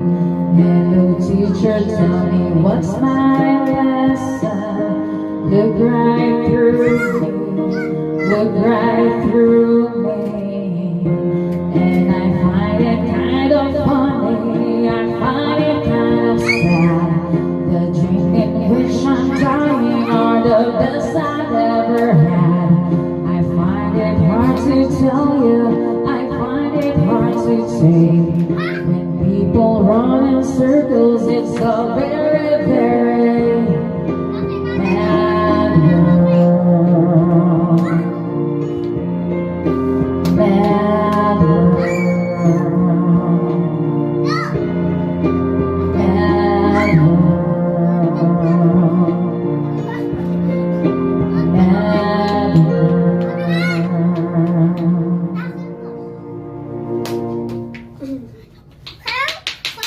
Hello teacher, tell me what's my lesson. Look right through me, look right through me. And I find it kind of funny, I find it kind of sad. The dream in which I'm dying are the best I've ever had. I find it hard to tell you, I find it hard to say. When people run in circles, it's a very, very